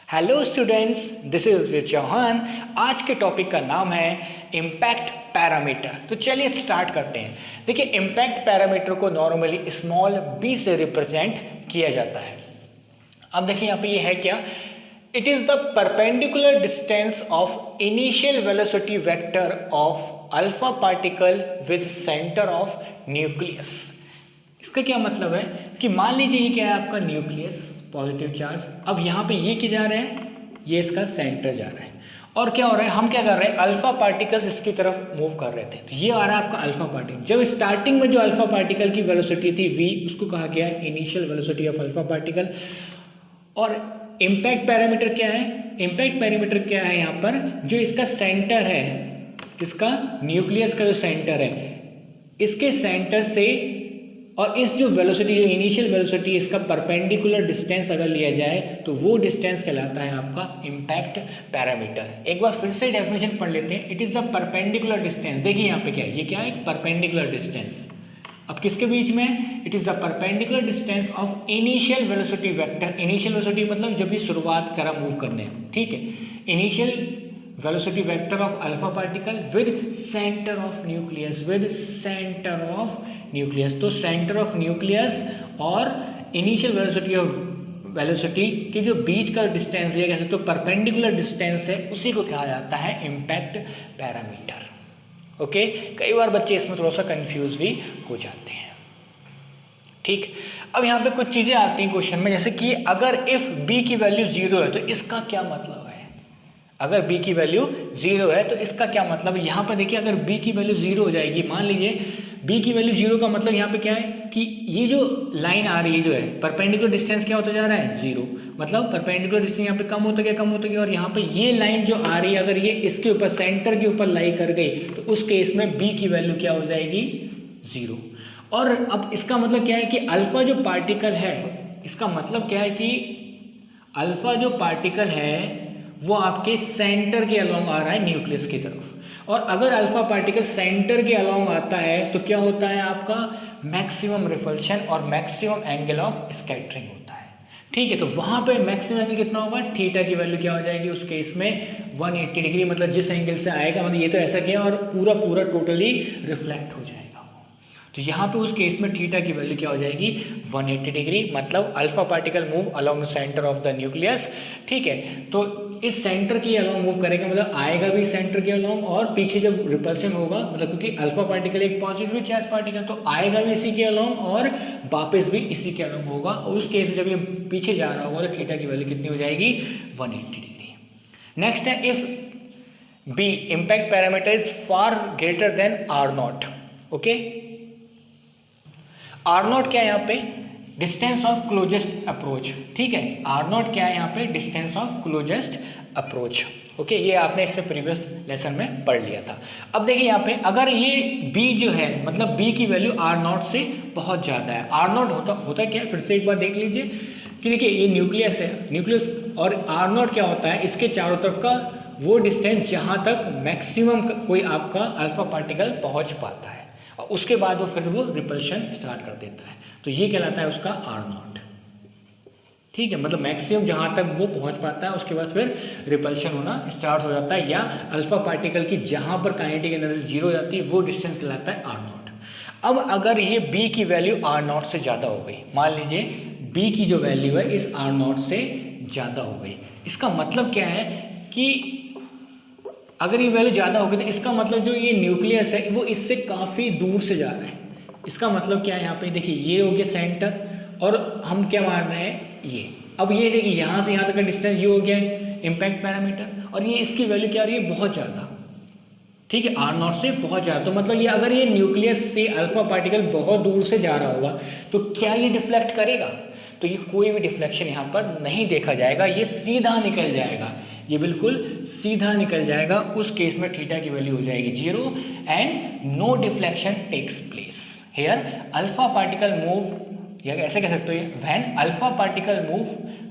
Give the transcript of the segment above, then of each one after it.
Hello students, this is Chauhan. आज के topic का नाम है इम्पैक्ट पैरामीटर। तो चलिए स्टार्ट करते हैं। देखिए, इम्पैक्ट पैरामीटर को नॉर्मली स्मॉल b से रिप्रेजेंट किया जाता है। अब देखिए यहाँ पे ये है क्या, it is the perpendicular distance of initial velocity vector of alpha particle with centre of nucleus. इसका क्या मतलब है कि मान लीजिए ये क्या है, आपका न्यूक्लियस पॉजिटिव चार्ज। अब यहाँ पे ये क्या जा रहा है, ये इसका सेंटर जा रहा है। और क्या हो रहा है, हम क्या कर रहे हैं, अल्फा पार्टिकल्स इसकी तरफ मूव कर रहे थे। तो ये आ रहा है आपका अल्फा पार्टिकल। जब स्टार्टिंग में जो अल्फा पार्टिकल की वेलोसिटी थी v, उसको कहा गया है initial velocity of alpha particle. और इम्पैक्ट पैरामीटर क्या है, इम्पैक्ट पैरामीटर क्या है, यहाँ पर जो इसका सेंटर है, इसका न्यूक्लियस का जो सेंटर है, इसके सेंटर से और इस जो वेलोसिटी, जो इनिशियल वेलोसिटी, इसका परपेंडिकुलर डिस्टेंस अगर लिया जाए तो वो डिस्टेंस कहलाता है आपका इम्पैक्ट पैरामीटर। एक बार फिर से डेफिनेशन पढ़ लेते हैं। It is the perpendicular distance. देखिए यहाँ पे क्या है, ये क्या है, परपेंडिकुलर डिस्टेंस। अब किसके बीच में है, it is the perpendicular distance of initial velocity vector. Initial velocity मतलब जब ये शुरुआत करा मूव करने, ठीक है, initial velocity vector of alpha particle with centre of nucleus, with centre of nucleus. तो सेंटर ऑफ न्यूक्लियस और इनिशियल वेलोसिटी के जो बीच का डिस्टेंस है, कैसे, तो परपेंडिकुलर डिस्टेंस है, उसी को कहा जाता है इम्पैक्ट पैरामीटर। ओके, कई बार बच्चे इसमें थोड़ा सा कंफ्यूज भी हो जाते हैं। ठीक, अब यहाँ पे कुछ चीजें आती हैं क्वेश्चन में, जैसे कि अगर इफ b की वैल्यू 0 है तो इसका क्या मतलब है। अगर b की वैल्यू 0 है तो इसका क्या मतलब है। यहाँ पर देखिए, अगर b की वैल्यू 0 हो जाएगी, मान लीजिए b की वैल्यू 0 का मतलब यहाँ पे क्या है कि ये जो लाइन आ रही है, जो है परपेंडिकुलर डिस्टेंस क्या होता जा रहा है, 0। मतलब परपेंडिकुलर डिस्टेंस यहाँ पे कम होता गया, कम होता गया। और यहाँ पे ये लाइन जो आ रही है, अगर ये इसके ऊपर, सेंटर के ऊपर लाई कर गई, तो उस केस में b की वैल्यू क्या हो जाएगी, 0। और अब इसका मतलब क्या है कि अल्फा जो पार्टिकल है, इसका मतलब क्या है कि अल्फा जो पार्टिकल है वो आपके सेंटर के अलोंग आ रहा है, न्यूक्लियस की तरफ। और अगर अल्फा पार्टिकल सेंटर के अलोंग आता है तो क्या होता है, आपका मैक्सिमम रिपल्शन और मैक्सिमम एंगल ऑफ स्कैटरिंग होता है। ठीक है, तो वहां पे मैक्सिमम एंगल कितना होगा, थीटा की वैल्यू क्या हो जाएगी उस केस में, 180 डिग्री। मतलब जिस एंगल से आएगा, मतलब ये तो ऐसा किया और पूरा टोटली रिफ्लेक्ट हो जाएगा। तो यहाँ पे उस केस में थीटा की वैल्यू क्या हो जाएगी, 180 डिग्री। मतलब alpha particle move along the centre of the nucleus. ठीक है, तो इस सेंटर के अलोंग मूव करेगा, मतलब आएगा भी सेंटर के अलोंग, और पीछे जब रिपल्शन होगा, मतलब क्योंकि अल्फा पार्टिकल एक पॉजिटिव चार्ज पार्टिकल, तो आएगा भी इसी के अलोंग और वापस भी इसी के अलोंग होगा। और उस केस में जब ये पीछे जा रहा होगा तो थीटा की वैल्यू कितनी हो जाएगी, 180 डिग्री। नेक्स्ट है, if b impact parameter is far greater than R naught. Okay, R naught क्या है यहाँ पे, डिस्टेंस ऑफ क्लोजेस्ट अप्रोच। ठीक है, आर नॉट क्या है यहाँ पे, distance of closest approach. Okay, ये आपने इससे प्रीवियस लेसन में पढ़ लिया था। अब देखिए यहाँ पे, अगर ये b जो है, मतलब b की वैल्यू आर नॉट से बहुत ज़्यादा है। आर नॉट होता क्या है, फिर से एक बार देख लीजिए कि देखिए ये न्यूक्लियस है, न्यूक्लियस, और आर नॉट क्या होता है, इसके चारों तरफ का वो डिस्टेंस जहाँ तक मैक्सिमम कोई आपका अल्फा पार्टिकल पहुँच पाता है, और उसके बाद वो फिर वो रिपल्शन स्टार्ट कर देता है। तो ये कहलाता है उसका आर नॉट। ठीक है, मतलब मैक्सिमम जहां तक वो पहुंच पाता है, उसके बाद फिर रिपल्शन होना स्टार्ट हो जाता है, या अल्फा पार्टिकल की जहां पर काइनेटिक एनर्जी 0 हो जाती है, वो डिस्टेंस कहलाता है आर नॉट। अब अगर ये b की वैल्यू आर नॉट से ज़्यादा हो गई, मान लीजिए b की जो वैल्यू है इस आर नॉट से ज़्यादा हो गई, इसका मतलब क्या है कि अगर ये वैल्यू ज़्यादा होगी तो इसका मतलब जो ये न्यूक्लियस है वो इससे काफ़ी दूर से जा रहा है। इसका मतलब क्या है, यहाँ पे देखिए ये हो गया सेंटर, और हम क्या मान रहे हैं, ये। अब ये देखिए यहाँ से यहाँ तक का डिस्टेंस ये हो गया है इम्पैक्ट पैरामीटर, और ये इसकी वैल्यू क्या आ रही है, बहुत ज़्यादा। ठीक है, आर नॉट से बहुत ज़्यादा। तो मतलब ये, अगर ये न्यूक्लियस से अल्फा पार्टिकल बहुत दूर से जा रहा होगा तो क्या ये डिफ्लेक्ट करेगा, तो ये कोई भी डिफ्लेक्शन यहाँ पर नहीं देखा जाएगा, ये सीधा निकल जाएगा, ये बिल्कुल सीधा निकल जाएगा। उस केस में थीटा की वैल्यू हो जाएगी 0 and no deflection takes place here. Alpha particle move, या ऐसे कह सकते हो, when alpha particle move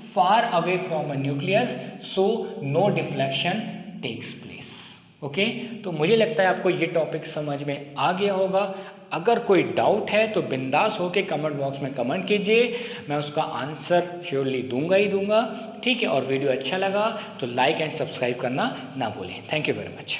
far away from a nucleus, so no deflection takes place. Okay, तो मुझे लगता है आपको ये टॉपिक समझ में आ गया होगा। अगर कोई डाउट है तो बिंदास होके कमेंट बॉक्स में कमेंट कीजिए, मैं उसका आंसर श्योरली दूंगा ही दूंगा। ठीक है, और वीडियो अच्छा लगा तो लाइक एंड सब्सक्राइब करना ना भूलें। Thank you very much.